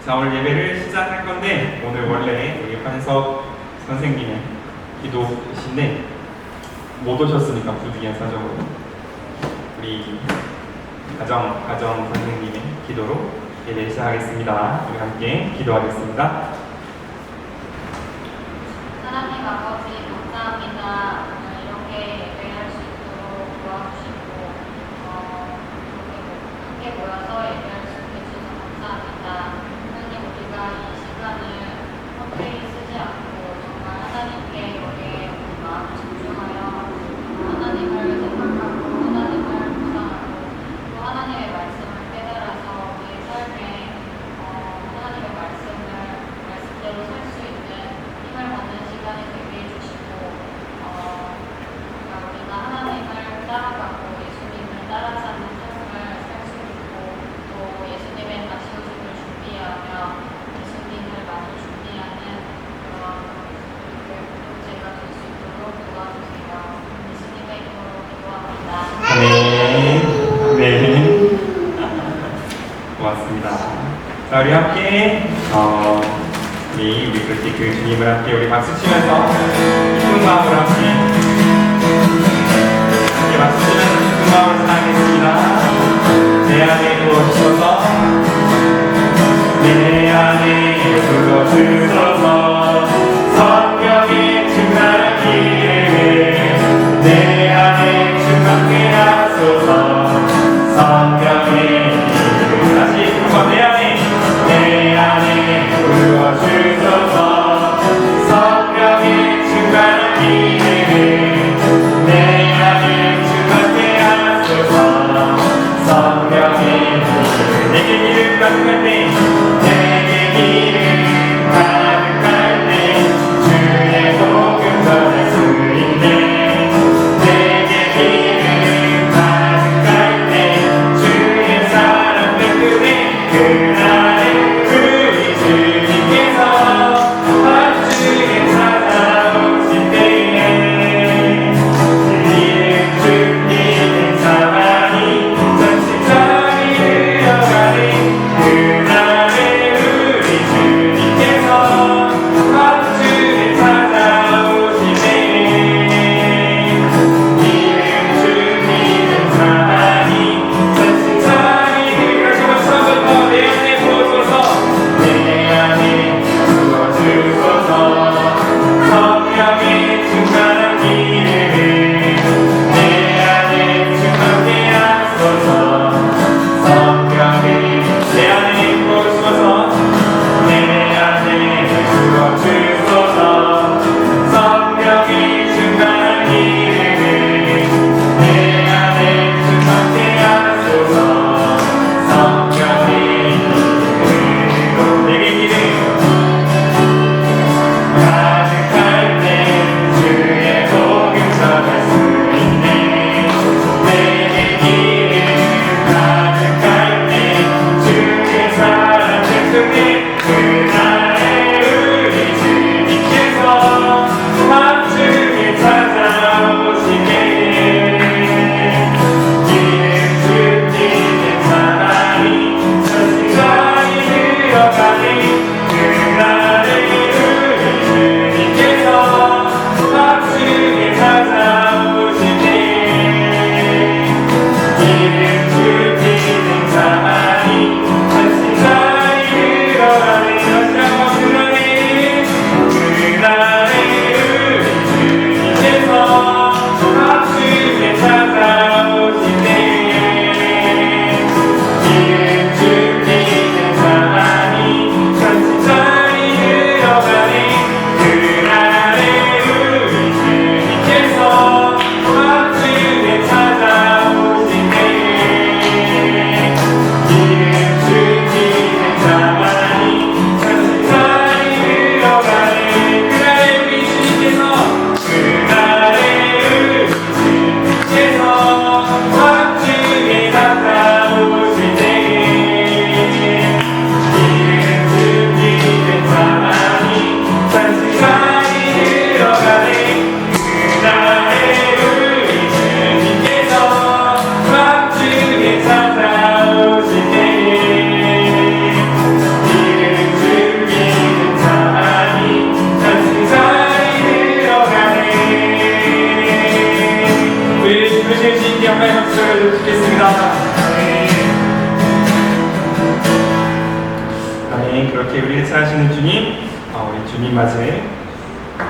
자, 오늘 예배를 시작할 건데 오늘 원래 우리 한석 선생님의 기도이신데 못 오셨으니까 부득이한 사정으로 우리 가정 선생님의 기도로 예배를 시작하겠습니다. 우리 함께 기도하겠습니다. 하나님 아버지 감사합니다. 오늘 이렇게 예배할 수 있도록 도와주시고 이렇게 함께 모여서 예배할 수 있게 해주셔서 감사합니다. 하나님 우리가 이 시간을 헛되이 쓰지 않고 정말 하나님께 여기에 우리 마음을 집중하여 하나님을 생각하고 하나님을 묵상하고 또 하나님의 말씀을 깨달아서 우리의 삶에 하나님의 말씀대로 살 수 있는 힘을 받는 시간이 되게 해주시고 우리가 하나님을 따라가고 예수님을 따라 사는 삶을 살 수 있고 또 예수님의 다시 오심을 준비하며 예수님을 맞을 준비하는 그런 공동체가 될 수 있도록 도와주세요. 예수님의 이름으로 기도합니다. 아멘. 네. 고맙습니다. 자, 우리 함께 우리 그렇게 그 주님을 함께 우리 박수 치면서 기쁜 마음으로 함께 박수 치면서 기쁜 마음으로 찬양하겠습니다. 내 안에 부어주셔서 내 안에 부어주셔서 성령의 충만한 기름을 내 안에 충만케 하소서. 성령의 기름 다시 한번 내 안에 부어주셔서 성령의 충만한 기름을 내 안에 충만케 하소서. 성령의 기름 내게 기름 가득할 때 내게 기름 가득할 때 주의 복음 전할 수 있네. 내게 기름 가득할 때 주의 사랑 뱉으네. 그날에 우리 주님께서 밤중에 찾아오실 때에 이름 죽이는 사망이 전신전이 되어가네. 그날에 우리 아멘. 그렇게 우리를 사랑하시는 주님, 우리 주님 맞을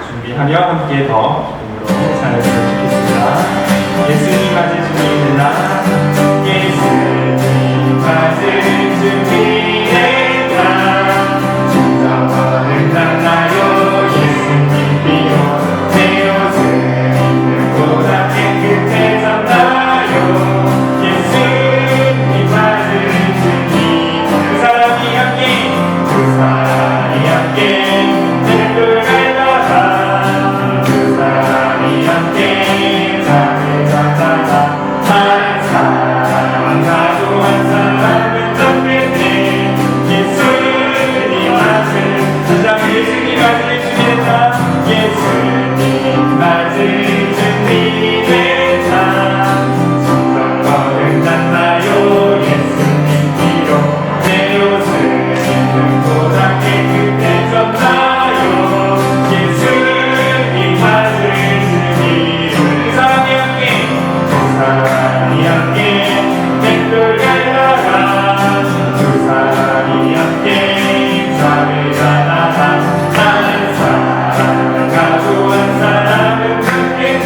준비하며 함께 더 기쁨으로 찬양했으면 좋겠습니다. 예수님 맞을 준비된다. 예수님 맞을 준비된다. 진정원을 만나요. 예수님 비로 내 옷을 입는 보다 깨끗해졌나요. 예수님 맞을 준비. 그 사람이 함께 내 불갈다가 그 사람이 함께 잠을 자다가 한 사람 가도 한 사람은 덤빌 때 예수님 맞을 예수님 맞을 준비됐다. 예수님 맞을 준비됐다. 성경거는 닿나요. 예수님 뒤로 내 옷을 입는 보다 깨끗해졌나요. 예수님 맞을 준비. 그 사람이 함께 맷돌 갈다가 두 사람이 함께 잠을 자다가 한 사람은 가도 한 사람은 눕게 돼.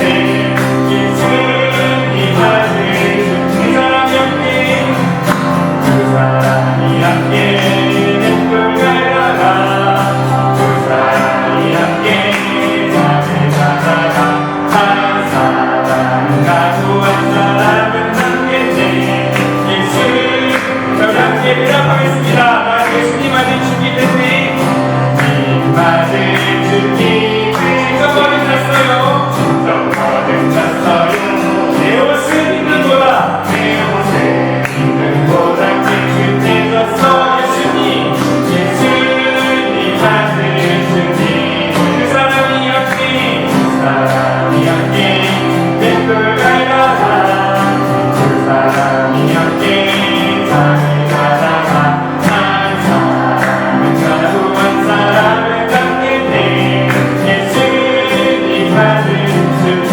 예수님 맞을 준비. 두 사람이 함께 맷돌 갈다가 두 사람이 함께 잠을 자다가 한 사람은 가도 한 사람은 눕게 돼. 예수님 저희 함께 대답하겠습니다. 나 예수님 맞을 준비됐네. 맞을 준비. 진정거는 잤어요. 진정거는 잤어요. 내 옷을 입는 보다 깨끗해졌어. 예수님 맞을 준비. 그 사람이 함께 맷돌 갈다가 그 사람이 함께 잠을 자다가 한 사람은 가도 한 사람은 닫게 돼. 예수님 맞을 준비. 두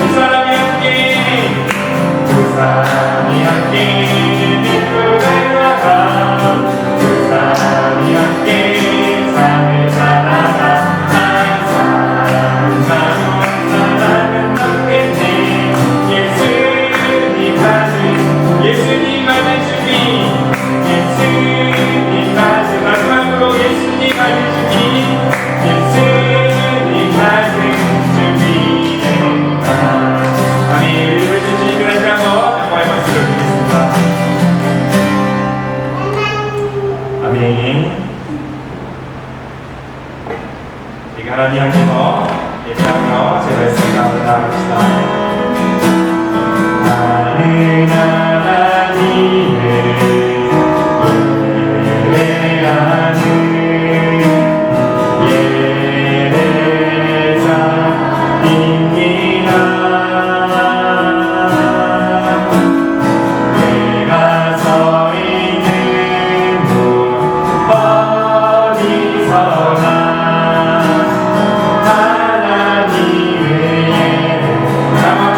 사람이 함께 맷돌 갈다가 두 사람이 함께 잠을 자다가 한 사람은 가도 한 사람은 닫게 돼. 예수님 맞을 준비. 예수님 맞을 마지막으로 예수님 맞을 준비. 예수님 맞을 준비된다. 아멘. 우리 주님께 다시 한번 영광의 박수를 드리겠습니다. 아멘. 우리가 하나님 앞에서 예배하며 제 말씀 가운데 나아갑시다. 나는 하나님을 예배하는 예배자입니다. 내가 서 있는 곳 어디서나 하나님을 예배하는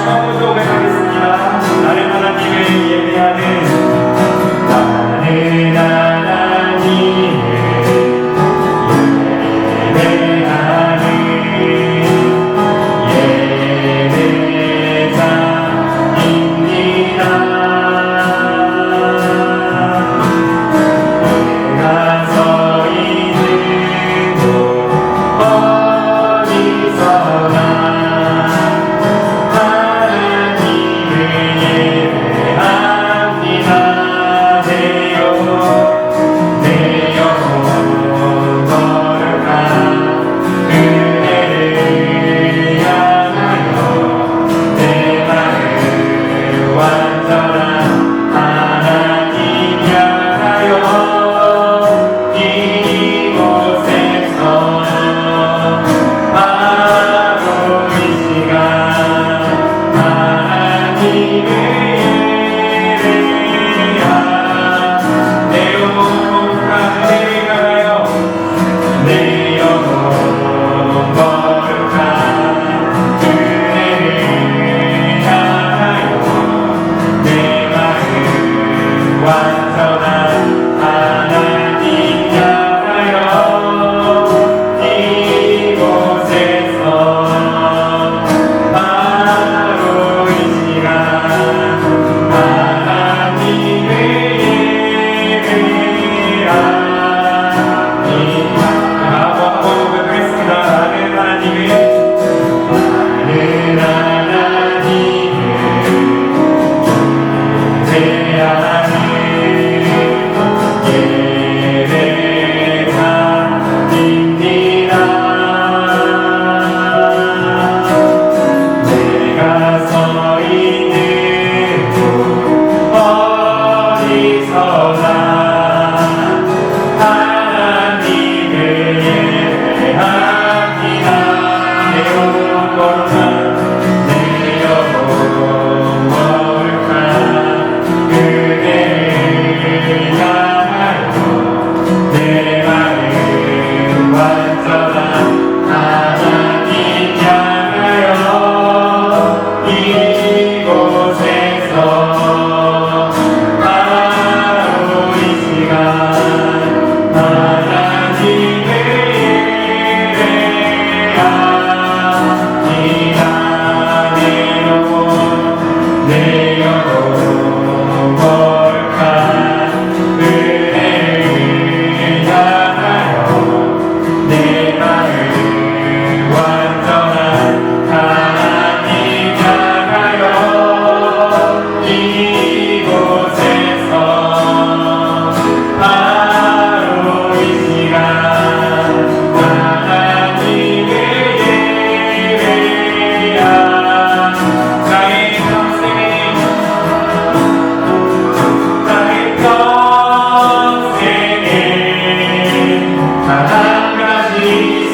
단 한 가지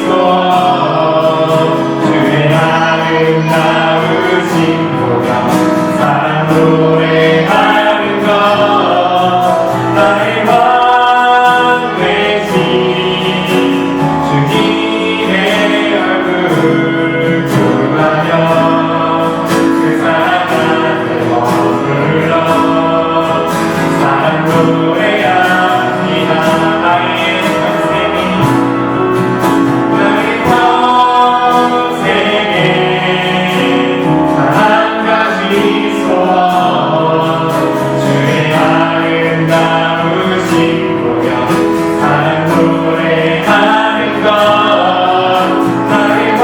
소원 주의 아름다우신 보여 사랑 노래하는 것 나의 왕 되신 주님의 얼굴 구하며 그 사랑 안에 머물러 사랑 노래합니다 나의 평생이 나의 평생에 단 한 가지 소원 주의 아름다우신 보여 사랑 노래하는 것 나의 왕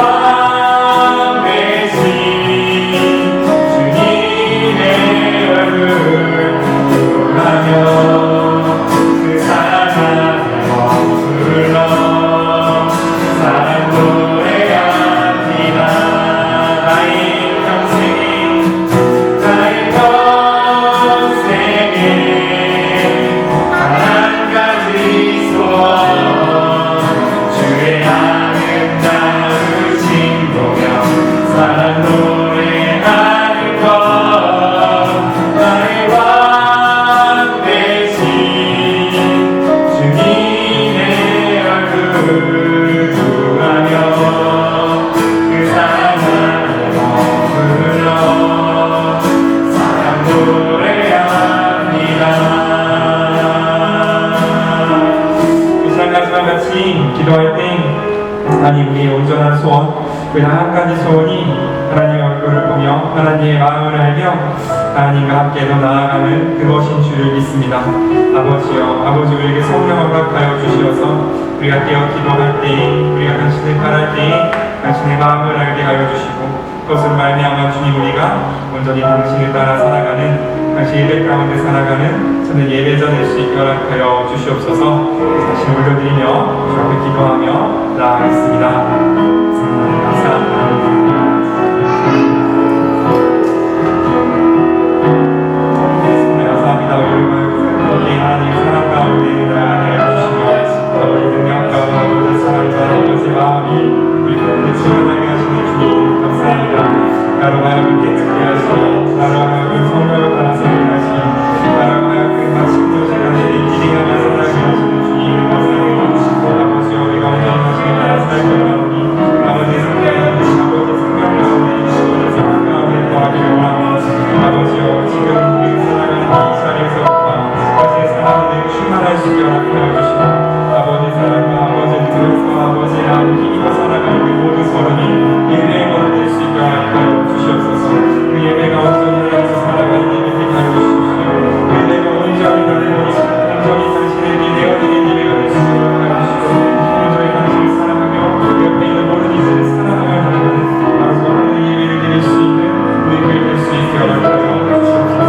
되신 주님의 얼굴 구하며 그 사랑 안에 머물러 사랑 노래합니다 나의 평생에 나의 평생에 단 한 가지 소원 주의 아름다우신 보며 사랑 노래하는 것 나의 왕 되신 주님의 얼굴 구하며 그 사랑 안에 머물러 사랑 노래합니다 이 시간 가지와 같이 기도할 때 하나님 우리의 온전한 소원 그 한 가지 소원이 하나님의 얼굴을 보며 하나님의 마음을 알며 하나님과 함께 더 나아가는 그것인 줄을 믿습니다. 아버지여 아버지 우리에게 성령을 허락하여 주시어서 우리가 깨어 기도할 때에 우리가 당신을 바랄 때에 당신의 마음을 알게 하여 주시고 그것을 말미암아 주님 우리가 온전히 당신을 따라 살아가는 당신 예배 가운데 살아가는 저는 예배자 될 수 있게 허락하여 주시옵소서. 다시 올려드리며 주 앞에 기도하며 나아가겠습니다. 감사합니다. 감사합니다. 우리 하나님의 사랑 가운데 나아가게 해주시며 아버지 능력과 아버지 사랑과 아버지 마음이 우리 가운데 충만하게 하시는 주님 감사합니다. 나로 하여금 깨끗게 하시고 나로 하여금 성령을 따라 살아가시고 나로 하여금 마침도 시간에 기대하며 살아가게 하시는 주님 감사합니다. 아버지여 우리가 온전히 하시는 나라 살고 나오니 아버지 성령 가운데 아버지 성령 가운데 아버지 사랑 가운데 더하기를 원합니다. 아버지여 지금 우리 살아가는 이 자리에서부터 아버지의 사랑을 충만할 수 있게 허락하여 주시고 아버지 사랑과 아버지 능력과 아버지의 아버지 힘입어 살아가는 그 모든 걸음이 예배의 걸음 될 수 있게 허락하여 주시옵소서. 그 예배가 온전히 하나님께서 살아가는 예배 되게 하여 주십시오. 그 예배가 온전히 나를 온전히 당신에게 내어드린 예배가 될 수 있게 허락하여 주시고 온전히 당신을 사랑하며 옆에 있는 모든 이들을 사랑하며 나아가는 아버지 하나님의 예배를 드릴 수 있는 우리 교회 될 수 있게 허락하여 주시옵소서.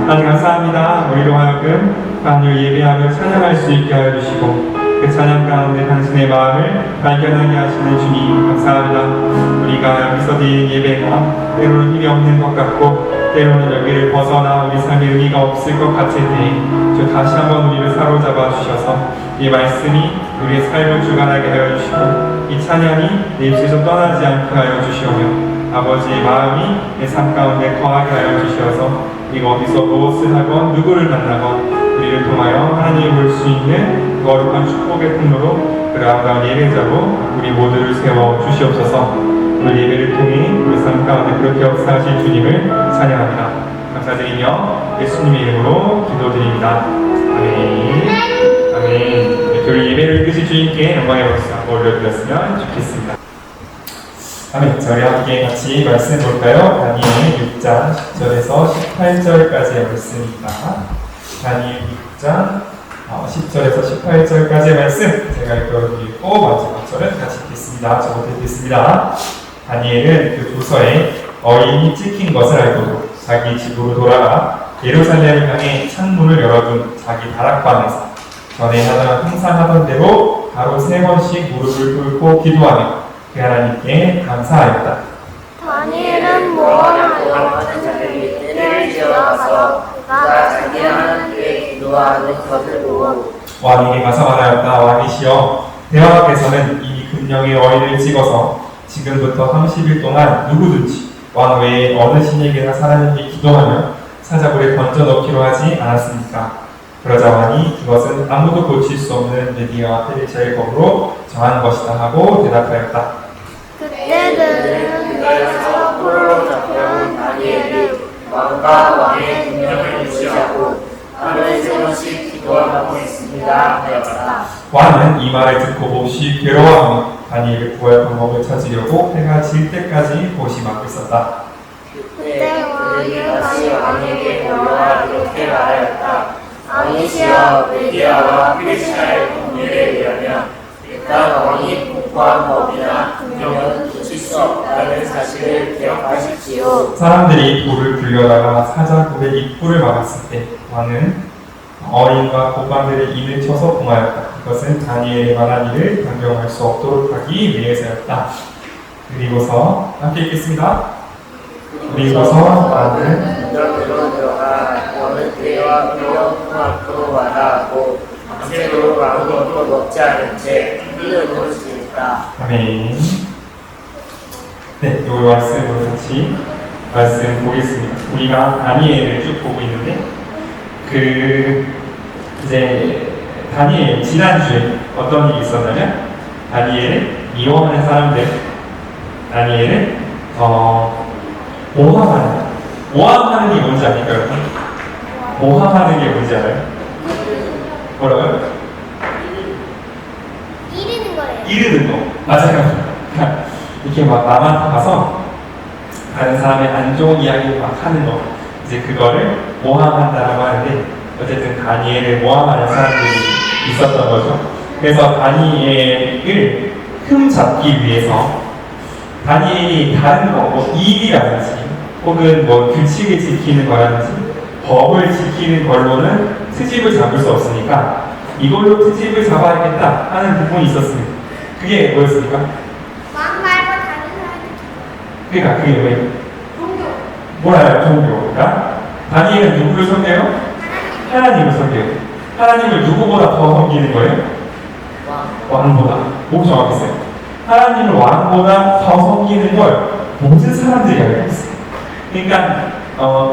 하나님 감사합니다. 우리로 하여금 하나님을 예배하며 찬양할 수 있게 하여 주시고 그 찬양 가운데 당신의 마음을 발견하게 하시는 주님 감사합니다. 우리가 여기서 드리는 예배가 때로는 힘이 없는 것 같고 때로는 여기를 벗어나 우리 삶에 의미가 없을 것 같을 때에 저 다시 한번 우리를 사로잡아 주셔서 이 말씀이 우리의 삶을 주관하게 하여 주시고 이 찬양이 내 입술에서 떠나지 않게 하여 주시오며 아버지의 마음이 내 삶 가운데 거하게 하여 주시어서 우리가 어디서 무엇을 하건 누구를 만나건 우리를 통하여 하나님을 볼 수 있는 거룩한 축복의 통로로 그 아름다운 예배자로 우리 모두를 세워 주시옵소서. 오늘 예배를 통해 우리 삶 가운데 그렇게 역사하실 주님을 찬양합니다. 감사드리며 예수님의 이름으로 기도드립니다. 아멘. 아멘. 교회 예배를 이끄실 주님께 영광의 박수 한번 올려드렸으면 좋겠습니다. 아멘. 자, 우리 함께 같이 말씀 볼까요? 다니엘 6장 10절에서 18절까지의 말씀입니다. 다니엘 6장 10절에서 18절까지의 말씀 제가 읽어드리고 마지막 절은 같이 읽겠습니다. 저부터 읽겠습니다. 다니엘은 그 조서에 어인이 찍힌 것을 알고 자기 집으로 돌아가 예루살렘을 향해 창문을 열어둔 자기 다락방에서 전에 항상 하던 대로 하루 3번씩 무릎을 꿇고 기도하며 그 하나님께 감사하였다. 다니엘은 모험하여 하늘을 지어서 그가 자기 하나님께 기도하여 왕의 것을 보고 왕에게 가서 말하였다. 왕이시여, 대왕께서는 이 금령의 어인을 찍어서 지금부터 30일 동안 누구든지 왕 외에 어느 신에게나 사람에게 기도하며 사자굴에 던져 넣기로 하지 않았습니까? 그러자 왕이 그것은 아무도 고칠 수 없는 메디아와 페르시아의 법으로 정한 것이다 하고 대답하였다. 그때들은 그에서 포로로 잡혀온 다니엘을 왕과 왕의 금령을 무시하고 하루에 3번씩 기도하고 있습니다 하였다. 왕은 이 말을 듣고 몹시 괴로워하며 다니엘을 구할 방법을 찾으려고 해가 질 때까지 고심하고 있었다. 그때 왕이 다시 왕에게 돌아와 이렇게 말하였다. 왕이시여, 메디아와 페르시아의 법률에 의하면 일단 왕이 공포한 법이나 금령은 고칠 수 없다는 사실을 기억하십시오. 사람들이 돌을 굴려다가 사자굴의 입구를 막았을 때 왕은 어린과 고관들의 인을 쳐서 봉하였다. 이것은 다니엘의 말한 일을 변경할 수 없도록 하기 위해서였다. 그리고서 함께 읽겠습니다. 그리고서 왕은 궁전으로 들어가 어느 때와 풍악으로 말하고 밤새도록 아무것도 먹지 않은 채 흘려놓을 수 있다. 아멘. 네, 이 말씀으로 같이 말씀 보겠습니다. 우리가 다니엘을 쭉 보고 있는데 이제 다니엘 지난주에 어떤 일이 있었냐면 다니엘을 미워하는 사람들, 다니엘을 모함하는 게 뭔지 아닙니까, 여러분? 모함하는 게 뭔지 알아요? 뭐라고요? 이르는 거예요. 이르는 거. 맞아요. 그러니까 이렇게 막 남한테 가서 다른 사람의 안 좋은 이야기를 막 하는 거. 이제 그거를 모함한다라고 하는데, 어쨌든 다니엘을 모함하는 사람들이 있었던 거죠. 그래서 다니엘을 흠잡기 위해서 다니엘이 다른 거, 뭐 일이라든지 혹은 뭐 규칙을 지키는 거라든지 법을 지키는 걸로는 트집을 잡을 수 없으니까 이걸로 트집을 잡아야겠다 하는 부분이 있었습니다. 그게 뭐였습니까? 왕 말고 다른 사람이 그러니까 그게 왜? 종교. 뭐라요? 종교가? 다니엘은 누구를 섬겨요? 하나님을 섬겨요. 하나님을 누구보다 더 섬기는 거예요? 왕보다. 뭐 정확했어요? 하나님을 왕보다 더 섬기는 걸 모든 사람들이 알고 있어요. 그러니까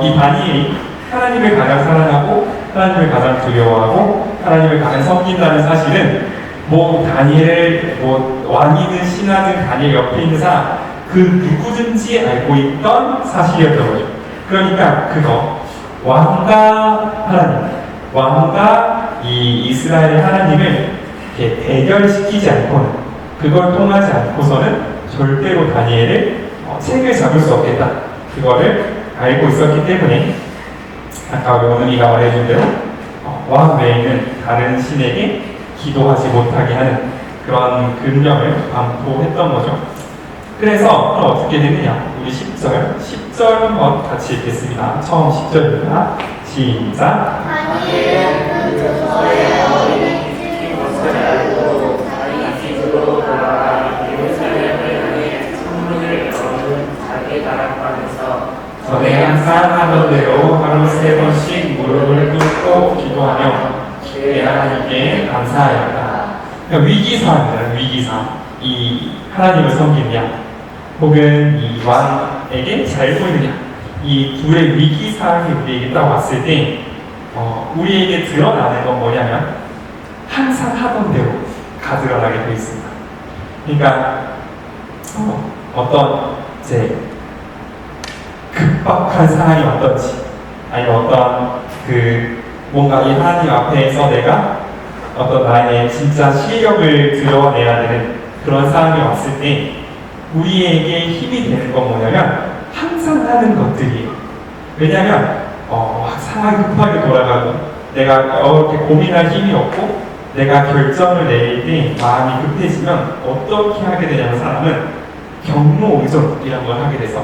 이 다니엘이 하나님을 가장 사랑하고 하나님을 가장 두려워하고 하나님을 가장 섬긴다는 사실은 뭐 다니엘을 뭐 왕이든 신하든 다니엘 옆에 있는 사람 그 누구든지 알고 있던 사실이었던 거죠. 그러니까 그거 왕과 하나님, 왕과 이 이스라엘의 하나님을 이렇게 대결시키지 않고는, 그걸 통하지 않고서는 절대로 다니엘을 책을 잡을 수 없겠다. 그거를 알고 있었기 때문에 아까 오늘이가 말해준 대로 왕 외에는 다른 신에게 기도하지 못하게 하는 그런 금령을 반포했던 거죠. 그래서 그럼 어떻게 되느냐? 우리 10절 한번 같이 읽겠습니다. 처음 10절입니다. 시작. 다니엘은 그 조서에 어린이 이 것을 알고 자기 집으로 돌아가 예루살렘을 향해 창문을 여는 자기 다락방에서 전에 항상 하던 대로 하루 3번씩 무릎을 꿇고 기도하며 내 하나님께 감사하였다. 그러니까 위기상입니다. 위기상. 이 하나님을 섬기느냐 혹은 이 왕에게 잘 보이느냐, 이 둘의 위기상이 우리에게 딱 왔을 때 우리에게 드러나는 건 뭐냐면 항상 하던 대로 가드러나게 되어 있습니다. 그러니까 어떤 이제 급박한 상황이 왔던지 아니면 어떤 뭔가 이 하나님 앞에서 내가 어떤 나의 진짜 실력을 드러내야 되는 그런 상황이 왔을 때 우리에게 힘이 되는 건 뭐냐면 항상 하는 것들이에요. 왜냐하면 상황이 급하게 돌아가고 내가 이렇게 고민할 힘이 없고 내가 결정을 내릴 때 마음이 급해지면 어떻게 하게 되냐면 사람은 경로 의존이라는 걸 하게 돼서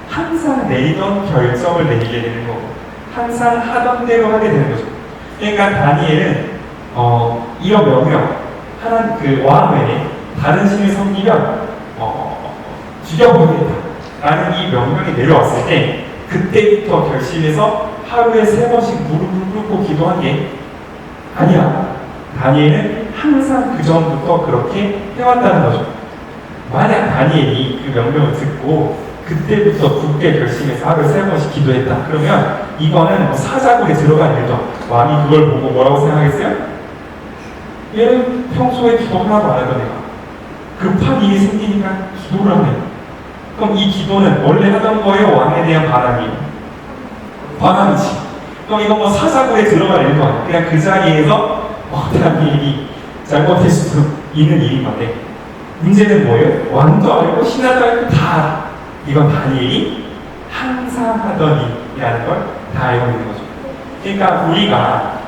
항상 내리던 결정을 내리게 되는 거고 항상 하던 대로 하게 되는 거죠. 그러니까 다니엘은 이런 명령, 하나님 그 왕 외에 다른 신을 섬기면 죽여버리겠다라는 이 명령이 내려왔을 때 그때부터 결심해서 하루에 3번씩 무릎을 꿇고 기도한 게 아니야. 다니엘은 항상 그 전부터 그렇게 해왔다는 거죠. 만약 다니엘이 그 명령을 듣고 그때부터 굳게 결심해서 하루에 3번씩 기도했다. 그러면 이거는 뭐 사자굴에 들어간 일도 왕이 그걸 보고 뭐라고 생각했어요? 얘는 평소에 기도 하나도 안 하던 애가 급한 일이 생기니까 기도를 하네. 그럼 이 기도는 원래 하던 거예요? 왕에 대한 반항이에요? 반항이지. 그럼 이건 뭐 사자굴에 들어갈 일도 아니야. 그냥 그 자리에서 다니엘이 잘못할 수도 있는 일인 건데 문제는 뭐예요? 왕도 알고 신하도 알고 다 알아. 이건 다니엘이 항상 하던 일이라는 걸 다 알고 있는 거죠. 그러니까 우리가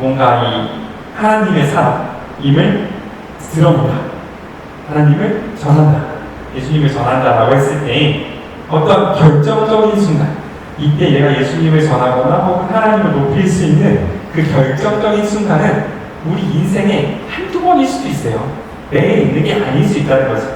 뭔가 이 하나님의 사람임을 드러낸다. 하나님을 전한다. 예수님을 전한다라고 했을 때 어떤 결정적인 순간 이때 얘가 예수님을 전하거나 혹은 하나님을 높일 수 있는 그 결정적인 순간은 우리 인생에 한두 번일 수도 있어요. 매일 있는 게 아닐 수 있다는 거죠.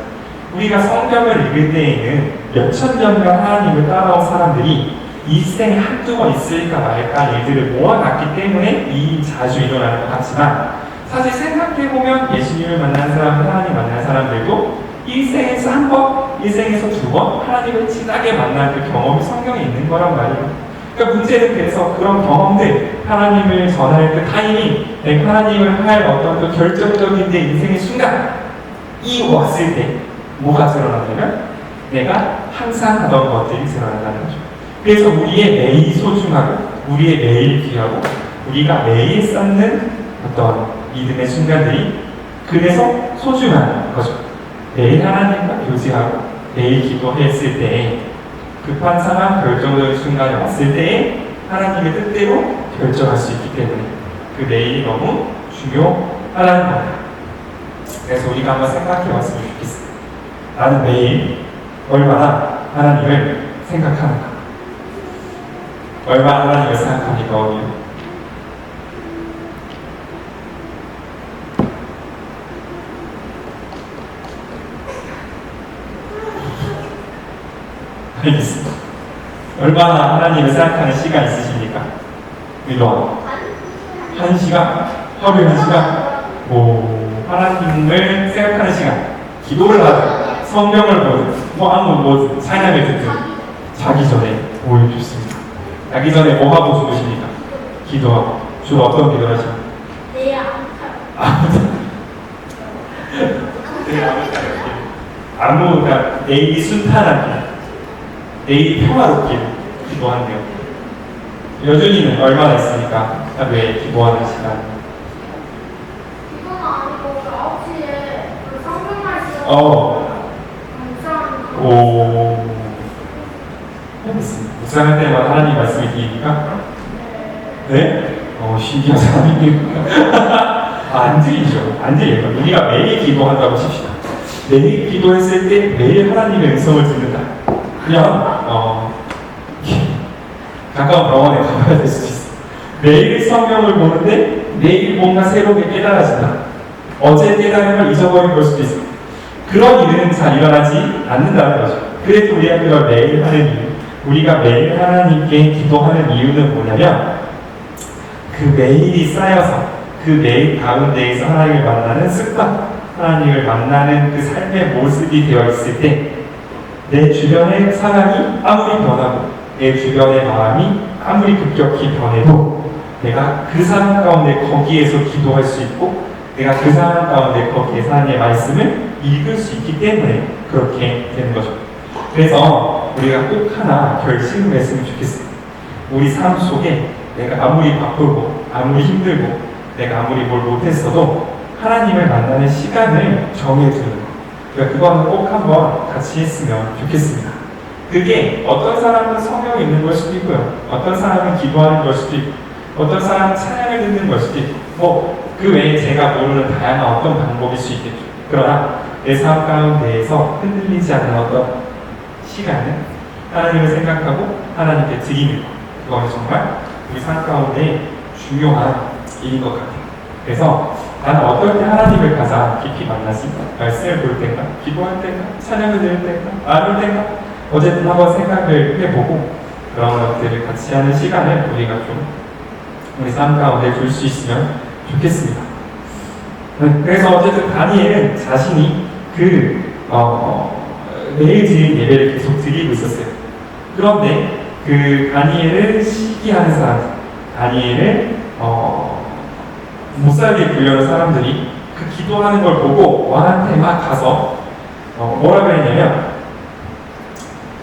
우리가 성경을 읽을 때에는 몇천 년간 하나님을 따라온 사람들이 이 생에 한두 번 있을까 말까 일들을 모아놨기 때문에 이 일이 자주 일어나는 것 같지만 사실 생각해보면 예수님을 만난 사람, 하나님 만난 사람들도 일생에서 한 번, 일생에서 두 번 하나님을 진하게 만난 그 경험이 성경에 있는 거란 말이에요. 그러니까 문제는 그래서 그런 경험들, 하나님을 전할 그 타이밍, 하나님을 할 어떤 그 결정적인 내 인생의 순간이 왔을 때 뭐가 드러나냐면 내가 항상 하던 것들이 드러난다는 거죠. 그래서 우리의 매일이 소중하고 우리의 매일 귀하고 우리가 매일 쌓는 어떤 믿음의 순간들이 그래서 소중한 거죠. 매일 하나님과 교제하고 매일 기도했을 때 급한 상황, 결정적인 순간이 왔을 때에 하나님의 뜻대로 결정할 수 있기 때문에 그 매일이 너무 중요하다는 겁니다. 그래서 우리가 한번 생각해 봤으면 좋겠어요. 나는 매일 얼마나 하나님을 생각하는가? 얼마나 하나님을 생각합니까? 어디요? 알겠습니다. 얼마나 하나님을 생각하는 시간 있으십니까? 일로 1시간? 하루에 1시간? 하나님을 생각하는 시간. 기도를 하든, 성경을 보든, 찬양을 듣든, 자기 전에 좋습니다. 자기 전에 뭐 하고 주무십니까? 기도하고. 주로 어떤 기도를 하십니까? 내 그러니까 내일이 순탄하게, 내일이 평화롭게 기도한대요. 여준이는 얼마나 있습니까? 하루에 기도하는 시간? 이건 아니고 9시에 그 성경 말씀 알겠습니다. 묵상할 때마다 하나님 말씀이 들립니까? 네? 신기한 사람입니다. 안 들리죠. 안 들려요. 우리가 매일 기도한다고 칩시다. 매일 기도했을 때 매일 하나님의 음성을 듣는다. 그냥 가까운 병원에 가봐야 될 수도 있어. 매일 성경을 보는데 매일 뭔가 새롭게 깨달아진다. 어제 깨달은 걸 잊어버린 걸 수도 있어. 그런 일은 잘 일어나지 않는다는 거죠. 그래도 우리가 그걸 매일 하는 이유, 우리가 매일 하나님께 기도하는 이유는 뭐냐면 그 매일이 쌓여서 그 매일 가운데에서 하나님을 만나는 습관, 하나님을 만나는 그 삶의 모습이 되어 있을 때 내 주변의 사람이 아무리 변하고 내 주변의 마음이 아무리 급격히 변해도 내가 그 상황 가운데 거기에서 기도할 수 있고 내가 그 상황 가운데 거기에서 하나님의 말씀을 읽을 수 있기 때문에 그렇게 되는 거죠. 그래서 우리가 꼭 하나 결심을 했으면 좋겠어요. 우리 삶 속에 내가 아무리 바쁘고 아무리 힘들고 내가 아무리 뭘 못했어도 하나님을 만나는 시간을 정해두는 거. 그러니까 그거는 꼭 한번 같이 했으면 좋겠습니다. 그게 어떤 사람은 성경 읽는 걸 수도 있고요. 어떤 사람은 기도하는 걸 수도 있고 어떤 사람은 찬양을 듣는 걸 수도 있고 그 외에 제가 모르는 다양한 어떤 방법일 수 있겠죠. 그러나 내 삶 가운데에서 흔들리지 않는 어떤 시간은 하나님을 생각하고 하나님께 드리는 것. 그거는 정말 우리 삶 가운데 중요한 일인 것 같아요. 그래서 나는 어떨 때 하나님을 가장 깊이 만나지? 말씀을 볼 때인가? 기도할 때인가? 찬양을 들을 때인가? 나눌 때인가? 어쨌든 한번 생각을 해보고 그런 것들을 같이 하는 시간을 우리가 좀 우리 삶 가운데 둘 수 있으면 좋겠습니다. 그래서 어쨌든 다니엘은 자신이 매일 드린 예배를 계속 드리고 있었어요. 그런데 그 다니엘을 시기하는 사람, 다니엘을 못 살게 굴려는 사람들이 그 기도하는 걸 보고 왕한테 막 가서 뭐라 그랬냐면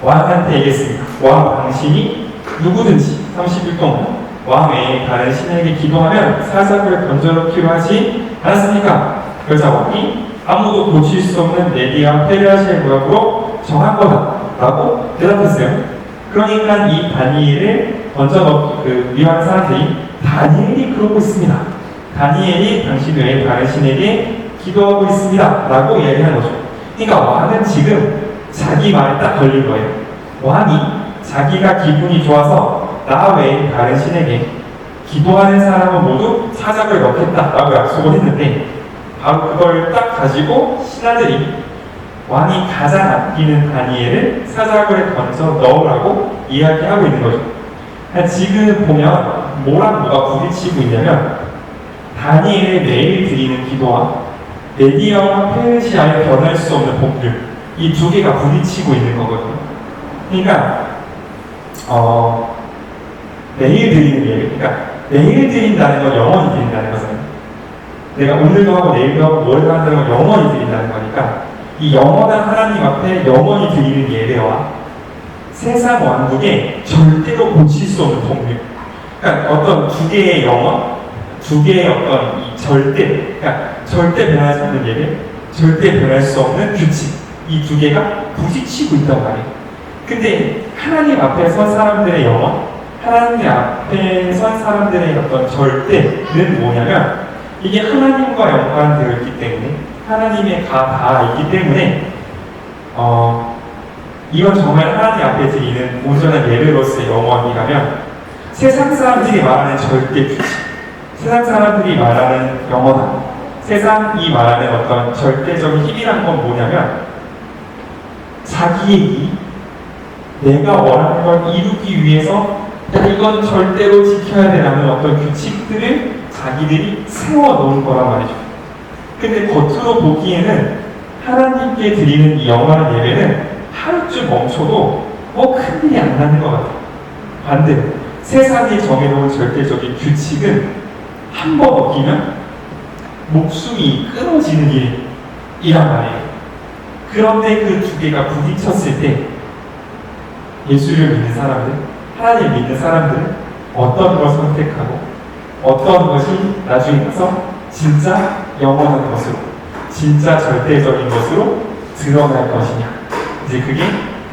왕한테 얘기했습니다. 왕, 당신이 누구든지 30일 동안 왕 외에 다른 신에게 기도하면 사자굴에 던져놓기로 하지 않았습니까? 그러자 왕이 아무도 고칠 수 없는 메디아 페르시아의 구역으로 정한 거다 라고 대답했어요. 그러니까 이 다니엘을 위한 사람들이 다니엘이 그러고 있습니다. 다니엘이 당신 외에 다른 신에게 기도하고 있습니다 라고 이야기하는 거죠. 그러니까 왕은 지금 자기 말에 딱 걸린 거예요. 왕이 자기가 기분이 좋아서 나 외에 다른 신에게 기도하는 사람은 모두 사자굴에 넣겠다라고 약속을 했는데 바로 그걸 딱 가지고 신하들이 왕이 가장 아끼는 다니엘을 사자굴에 던져 넣으라고 이야기하고 있는 거죠. 지금 보면 뭐랑 뭐가 부딪히고 있냐면 다니엘의 매일 드리는 기도와 메디아와 페르시아의 변할 수 없는 법률, 이 두 개가 부딪히고 있는 거거든요. 그러니까 매일 드리는 예배, 그러니까 매일 드린다는 건 영원히 드린다는 거잖아요. 내가 오늘도 하고 내일도 하고 모레도 한다는 건 영원히 드린다는 거니까 이 영원한 하나님 앞에 영원히 드리는 예배와 세상 왕국에 절대로 고칠 수 없는 법률, 그러니까 어떤 두 개의 영원, 두 개의 어떤 이 그러니까 절대 변할 수 없는 예배, 절대 변할 수 없는 규칙, 이 두 개가 부딪히고 있단 말이에요. 근데 하나님 앞에 선 사람들의 영원, 하나님 앞에 선 사람들의 어떤 절대는 뭐냐면 이게 하나님과 연관되어 있기 때문에 하나님의 다 있기 때문에 이건 정말 하나님 앞에 드리는 온전한 예배로서의 영원이라면 세상 사람들이 말하는 절대 규칙, 세상 사람들이 말하는 영원함, 세상이 말하는 어떤 절대적인 힘이란 건 뭐냐면 자기의 이 내가 원하는 걸 이루기 위해서 이건 절대로 지켜야 되라는 어떤 규칙들을 자기들이 세워놓은 거란 말이죠. 근데 겉으로 보기에는 하나님께 드리는 이 영원한 예배는 하루쯤 멈춰도 큰일이 안 나는 것 같아요. 반대로 세상이 정해놓은 절대적인 규칙은 한 번 어기면 목숨이 끊어지는 일이란 말이에요. 그런데 그 두 개가 부딪혔을 때 예수를 믿는 사람들, 하나님 믿는 사람들은 어떤 걸 선택하고 어떤 것이 나중에 가서 진짜 영원한 것으로, 진짜 절대적인 것으로 드러날 것이냐. 이제 그게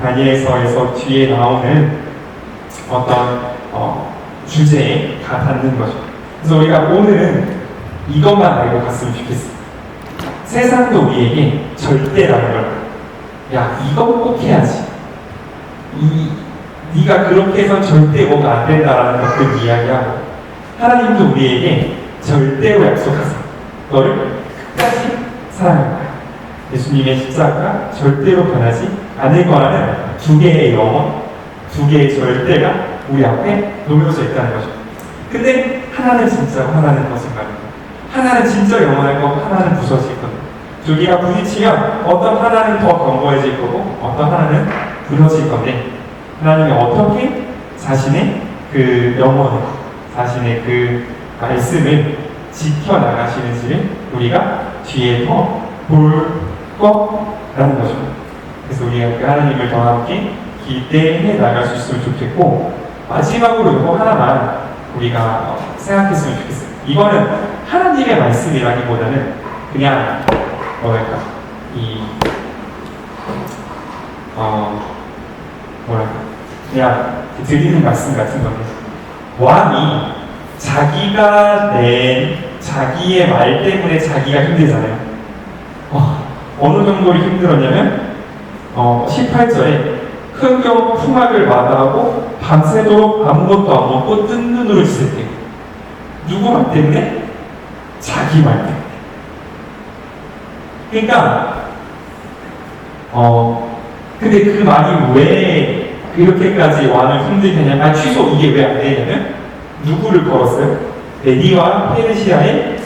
다니엘서에서 뒤에 나오는 어떤 주제에 다 닿는 거죠. 그래서 우리가 오늘은 이것만 알고 갔으면 좋겠어요. 세상도 우리에게 절대라는 걸, 야, 이건 꼭 해야지. 네가 그렇게 해서 절대 뭐가 안 된다라는 것들 이야기하고, 하나님도 우리에게 절대로 약속하세요. 너를 끝까지 사랑할 거야. 예수님의 십자가 절대로 변하지 않을 거라는 두 개의 영원, 두 개의 절대가 우리 앞에 놓여져 있다는 거죠. 근데 하나는 진짜고 하나는 거짓말이고, 하나는 진짜 영원할 거고 하나는 부서질 거고, 두 개가 부딪히면 어떤 하나는 더 견고해질 거고 어떤 하나는 부서질 건데, 하나님이 어떻게 자신의 그 영혼을, 자신의 그 말씀을 지켜나가시는지를 우리가 뒤에 더 볼 거라는 거죠. 그래서 우리가 그 하나님을 더 함께 기대해 나갈 수 있으면 좋겠고, 마지막으로 이거 하나만 우리가 생각했으면 좋겠어요. 이거는 하나님의 말씀이라기보다는 그냥 뭐랄까 그냥 드리는 말씀 같은 건데, 왕이 자기가 낸 자기의 말 때문에 자기가 힘들잖아요. 어느 정도로 힘들었냐면 18절에 흥경 풍악을 마다하고 밤새도록 아무것도 안 먹고 뜬 눈으로 있을 때, 누구 말 때문에? 자기 말 때문에. 그러니까 근데 그 말이 왜 그렇게까지 왕을 힘들게 하냐면, 취소, 이게 왜 안 되냐면 누구를 걸었어요? 메디와 페르시아의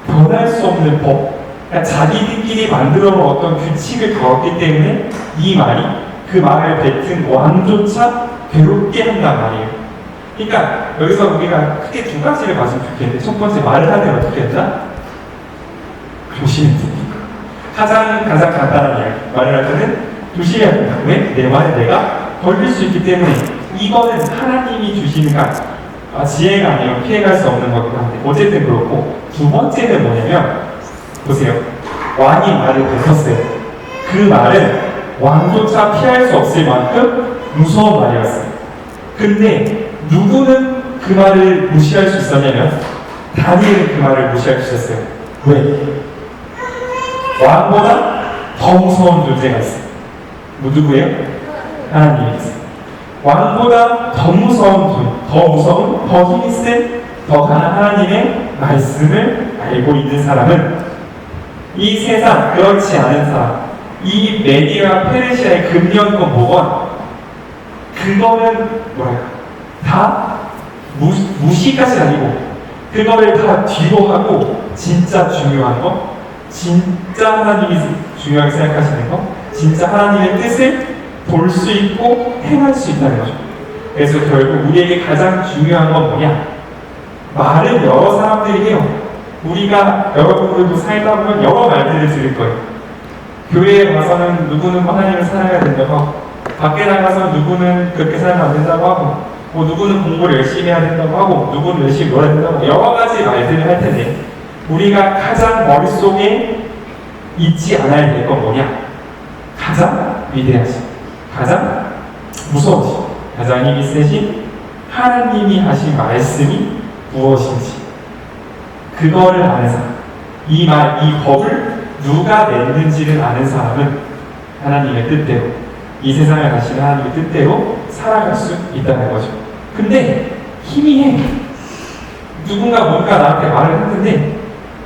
변할 수 없는 법. 그러니까 자기들끼리 만들어 놓은 어떤 규칙을 걸었기 때문에 이 말이 그 말을 뱉은 왕조차 괴롭게 한단 말이에요. 그러니까 여기서 우리가 크게 두 가지를 봤으면 좋겠는데, 첫 번째, 말을 하면 어떻게 한다? 조심해야 됩니다. 가장 간단한 이야기. 말을 할 때는 조심해야 된다. 왜? 내 말에 내가 걸릴 수 있기 때문에. 이거는 하나님이 주시니까 지혜가 아니면 피해갈 수 없는 거긴 한데, 어쨌든 그렇고, 두 번째는 뭐냐면, 보세요. 왕이 말을 뱉었어요. 그 말은 왕조차 피할 수 없을 만큼 무서운 말이었어요. 근데 누구는 그 말을 무시할 수 있었냐면 다니엘은 그 말을 무시할 수 있었어요. 왜? 왕보다 더 무서운 존재가 있어요. 누구예요? 하나님이 있어요. 왕보다 더 무서운, 더 힘이 센, 더 강한 하나님의 말씀을 알고 있는 사람은 이 세상, 그렇지 않은 사람, 이 메디와 페르시아의 금연권 목원, 그거는 뭐랄까, 다 무시까지는 아니고 그거를 다 뒤로 하고 진짜 중요한 거, 진짜 하나님이 중요하게 생각하시는 거, 진짜 하나님의 뜻을 볼 수 있고 행할 수 있다는 거죠. 그래서 결국 우리에게 가장 중요한 건 뭐냐? 말은 여러 사람들이 해요. 우리가 여러분들도 살다 보면 여러 말들을 들을 거예요. 교회에 가서는 누구는 하나님을 사랑해야 된다고 하고, 밖에 나가서 누구는 그렇게 살면 안 된다고 하고, 뭐 누구는 공부를 열심히 해야 된다고 하고, 누구는 열심히 놀아야 된다고, 여러 가지 말들을 할 텐데, 우리가 가장 머릿속에 잊지 않아야 될 건 뭐냐? 가장 위대하신, 가장 무서우신, 가장 힘이 세신 하나님이 하신 말씀이 무엇인지, 그거를 아는 사람, 이 법을 누가 냈는지를 아는 사람은 하나님의 뜻대로, 이 세상을 가시는 하나님의 뜻대로 살아갈 수 있다는 거죠. 근데 희미해. 누군가 뭔가 나한테 말을 했는데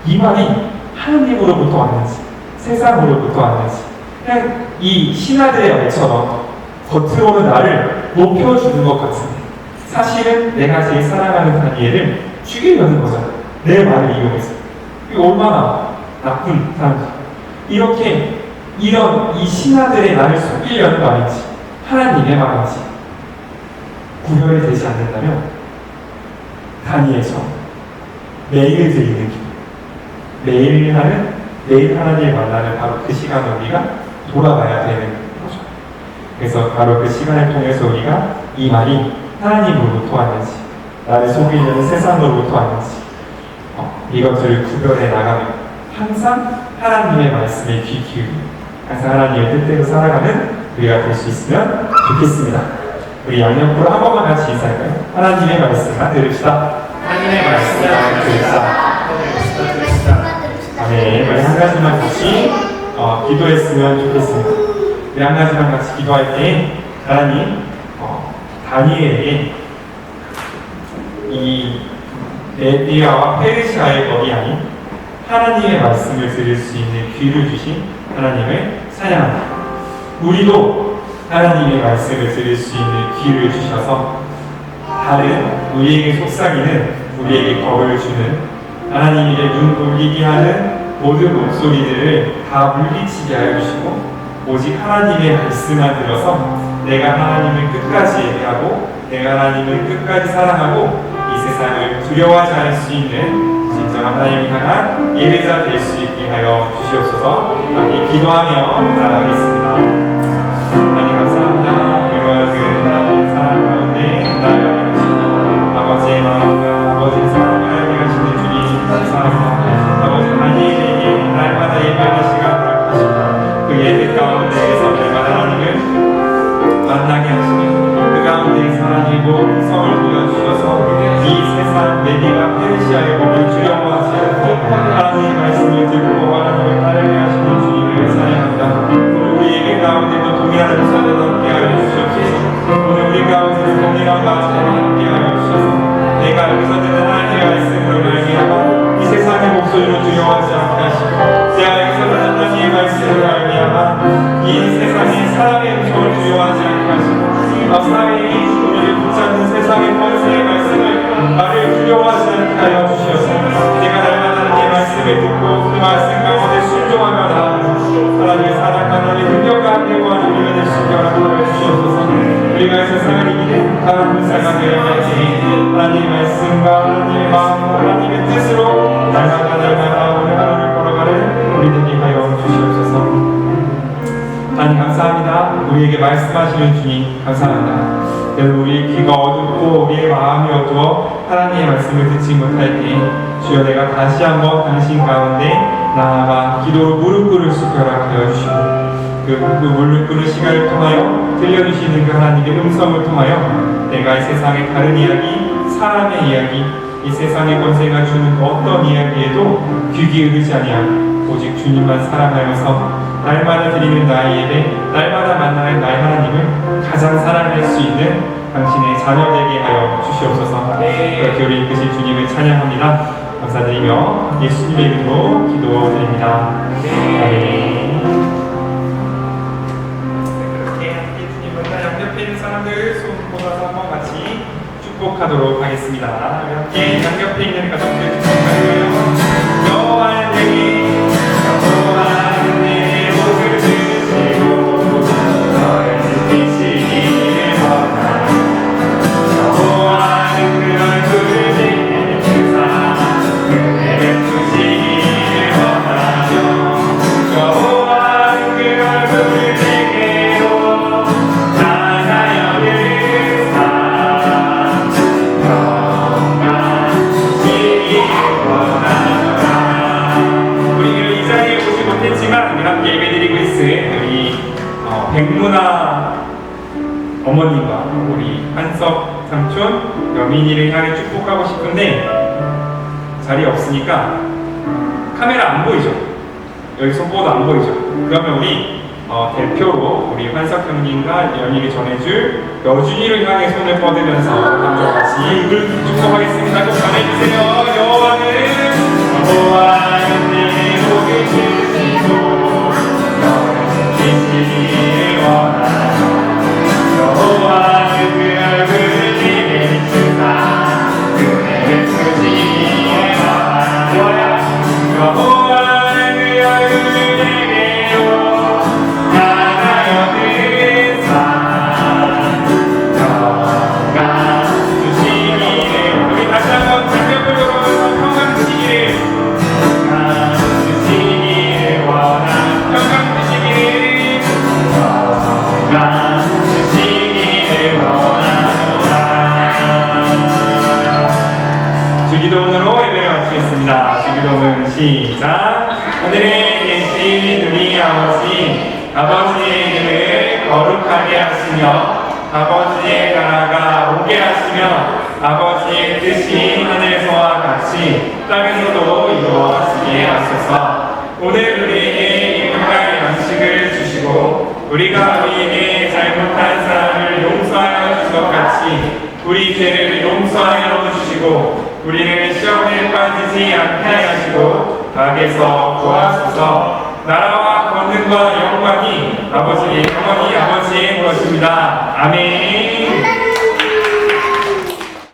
이 말이 하나님으로부터 왔는지 세상으로부터 왔는지, 그냥 이 신하들의 말처럼 겉으로는 나를 높여주는 것 같은데 사실은 내가 제일 사랑하는 다니엘을 죽이려는 거잖아. 내 말을 이용해서. 이게 얼마나 나쁜 사람이지. 이렇게 이런 이 신하들의 나를 속이려는 말인지 하나님의 말인지 구별이 되지 않는다면 다니엘처럼 매일 드리는 기도, 매일 하나님의 만나는 바로 그 시간에 우리가 돌아가야 되는 거죠. 그래서 바로 그 시간을 통해서 우리가 이 말이 하나님으로부터 왔는지, 나를 속이려는 세상으로부터 왔는지, 이것들을 구별해 나가면 항상 하나님의 말씀에 귀 기울이고 항상 하나님의 뜻대로 살아가는 우리가 될 수 있으면 좋겠습니다. 우리 양옆으로 한 번만 같이 인사할까요? 하나님의 말씀만 들읍시다. 하나님의 말씀만 들읍시다. 네, 우리 한 가지만 같이 기도했으면 좋겠습니다. 우리 한 가지만 같이 기도할 때 하나님, 다니엘에게 이 메디아와 페르시아의 법이 아닌 하나님의 말씀을 들을 수 있는 귀를 주신 하나님을 찬양합니다. 우리도 하나님의 말씀을 들을 수 있는 귀를 주셔서 다른 우리에게 속삭이는, 우리에게 겁을 주는, 하나님에게 눈 돌리게 하는 모든 목소리들을 다 물리치게 하여 주시고 오직 하나님의 말씀만 들어서 내가 하나님을 끝까지 예배하고 내가 하나님을 끝까지 사랑하고 이 세상을 두려워하지 않을 수 있는 진정한 하나님을 향한 예배자 될 수 있게 하여 주시옵소서. 함께 기도하며 나아가겠습니다. 하나님 감사합니다. 이와 그 하나님 사랑 가운데 나아가게 하시고 아버지의 마음과 아버지의 사랑을 알게 하시는 주님 감사합니다. 아버지 다니엘에게 날마다 예배하는 시간을 주시고 그 예배 가운데에서 날마다 하나님을 만나게 하시며 그 가운데에서 하나님의 성을 보여주셔서 이 세상 메디와 페르시아의 법을 두려워하지 않고 하나님의 말씀을 듣고 하나님을 따르게 하시는 주님을 찬양합니다. 오늘 우리 예배 가운데도 동일한 음성을 함께 하여 주시옵소서. 오늘 우리 가운데도 동일한 마음으로 함께 하여 주셔서 내가 여기서 듣는 하나님의 말씀으로 말미암아 이 세상의 목소리로 두려워하지 않게 하시고 내가 여기서 듣는 하나님의 말씀으로 말미암아 이 세상의 사람의 음성을 두려워하지 않게 하시고 사회의 우리를 붙잡는 세상의 권세의 말씀을 나를 하여 주시옵소서. 내가 날마다 내 말씀을 듣고 그 말씀 가운데 순종하며 나아가며 하나님의 사랑 하나님의 능력과 함께와 이루어낼 수 있게 하여 주시옵소서. 우리가 이 세상을 이기는 강한 불사가 되어야지 하나님의 말씀과 하나님의 마음과 하나님의 뜻으로 날마다 오늘 하루를 걸어가는 우리 되게 하여 주시옵소서. 하나님 감사합니다. 우리에게 말씀하시는 주님 감사합니다. 여러분 우리의 귀가 어둡고 우리의 마음이 어두워 하나님의 말씀을 듣지 못할 때 주여 내가 다시 한번 당신 가운데 나아가 기도로 무릎 꿇을 수 있게 허락하여 주시고 그 무릎 꿇는 시간을 통하여 들려주시는 그 하나님의 음성을 통하여 내가 이 세상의 다른 이야기, 사람의 이야기, 이 세상의 권세가 주는 어떤 이야기에도 귀 기울이지 아니하고 오직 주님만 사랑하여서 날마다 드리는 나의 예배, 날마다 만나는 나의 하나님을 가장 사랑할 수 있는 당신의 자녀 되게 하여 주시옵소서. 그렇게 우리 이끄신 주님을 찬양합니다. 감사드리며 예수님의 이름으로 기도드립니다. 아멘. 그렇게 함께 주님과 양옆에 있는 사람들 손 뻗어서 한번 같이 축복하도록 하겠습니다. 함께 양옆에 있는 가족들 축복할까요? 여호와의 내게 여호와의 내 목을 드시고 너를 지키시기를 원하노. 여호와는 그 얼굴을 내게 주사 은혜 베푸시기를 원하노. 여호와는 그 얼굴을 내게로 나가여 드사 우리 이 자리에 오지 못했지만 우리 함께 예배드리고 있을 우리 백문아 어머님과 우리 한석 삼촌 여민이를 향해 축복하고 싶은데 자리에 없으니까 카메라 안 보이죠? 여기 손보도 안 보이죠? 그러면 우리 대표로 우리 환석 형님과 연희에게 전해줄 여준이를 향해 손을 뻗으면서 한번 같이 축복하겠습니다. 꼭 전해주세요. 여호와는 내 목을 드시고 너를 지키기를 원하노. 여호와는 그 얼굴을 내게 주사 은혜를 주시기를 원하노. 여호와는 그 얼굴을 내게로 나가여 드사 평강 주시기를 우리 다시 한번 장벽을 걸어서 평강 주시기를 원하노. 평강 주시기를 주기도문으로 예배를 마치겠습니다. 주기도문 시작. 오늘의 계신 우리 아버지의 이름을 거룩하게 하시며 아버지의 나라가 오게 하시며 아버지의 뜻이 하늘에서와 같이 땅에서도 이루어지게 하소서. 오늘 우리에게 일용할 양식을 주시고 우리가 우리에게 잘못한 사람을 용서하여 준 것 같이 우리 죄를 용서하여 주시고 우리는 시험에 빠지지 않게 하시고 악에서 구하소서. 나라와 권능과 영광이 아버지, 어머니, 아버지의 것입니다. 아멘.